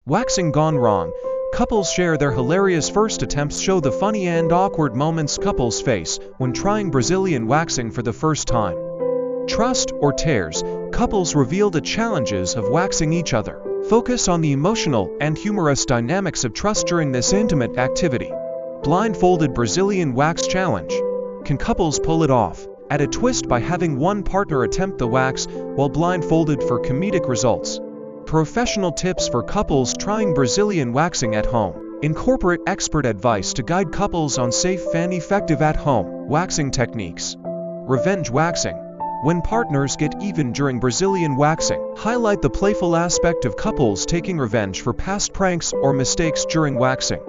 Waxing gone wrong. Couples share their hilarious first attempts, show the funny and awkward moments couples face when trying Brazilian waxing for the first time. Trust or tears. Couples reveal the challenges of waxing each other. Focus on the emotional and humorous dynamics of trust during this intimate activity. Blindfolded Brazilian wax challenge. Can couples pull it off? Add a twist by having one partner attempt the wax while blindfolded for comedic results. Professional tips for couples trying Brazilian waxing at home. Incorporate expert advice to guide couples on safe and effective at-home waxing techniques. Revenge waxing. When partners get even during Brazilian waxing, highlight the playful aspect of couples taking revenge for past pranks or mistakes during waxing.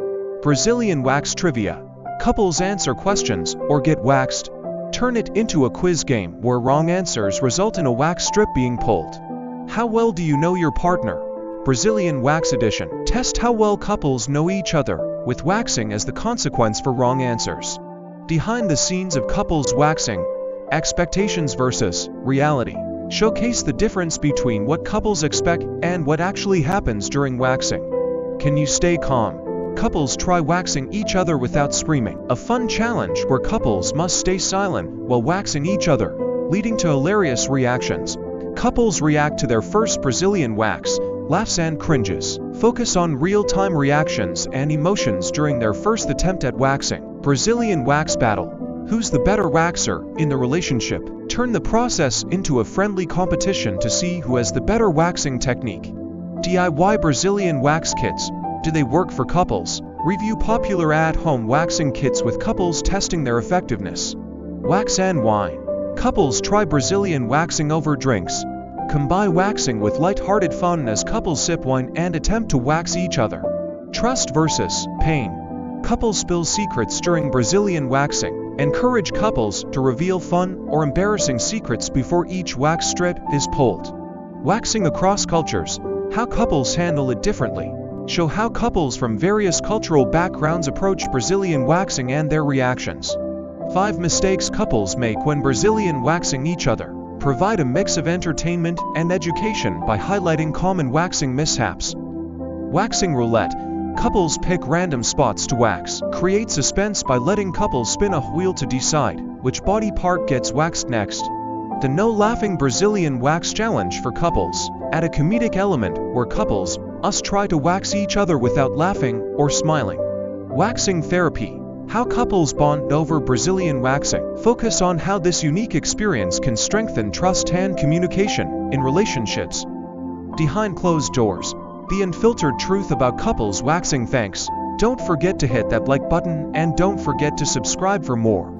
Brazilian wax trivia. Couples answer questions or get waxed. Turn it into a quiz game where wrong answers result in a wax strip being pulled. How well do you know your partner? Brazilian Wax Edition. Test how well couples know each other, with waxing as the consequence for wrong answers. Behind the scenes of couples waxing. Expectations versus reality. Showcase the difference between what couples expect and what actually happens during waxing. Can you stay calm? Couples try waxing each other without screaming. A fun challenge where couples must stay silent while waxing each other, leading to hilarious reactions. Couples react to their first Brazilian wax, laughs and cringes. Focus on real-time reactions and emotions during their first attempt at waxing. Brazilian wax battle. Who's the better waxer in the relationship? Turn the process into a friendly competition to see who has the better waxing technique. DIY Brazilian wax kits. Do they work for couples? Review popular at-home waxing kits with couples testing their effectiveness. Wax and wine. Couples try Brazilian waxing over drinks. Combine waxing with light-hearted fun as couples sip wine and attempt to wax each other. Trust versus pain. Couples spill secrets during Brazilian waxing. Encourage couples to reveal fun or embarrassing secrets before each wax strip is pulled. Waxing across cultures. How couples handle it differently. Show how couples from various cultural backgrounds approach Brazilian waxing and their reactions. 5 mistakes couples make when Brazilian waxing each other. Provide a mix of entertainment and education by highlighting common waxing mishaps. Waxing roulette. Couples pick random spots to wax. Create suspense by letting couples spin a wheel to decide which body part gets waxed next. The no laughing Brazilian wax challenge for couples. Add a comedic element where couples must try to wax each other without laughing or smiling. Waxing therapy. How couples bond over Brazilian waxing. Focus on how this unique experience can strengthen trust and communication in relationships. Behind closed doors. The unfiltered truth about couples waxing. Thanks. Don't forget to hit that like button and don't forget to subscribe for more.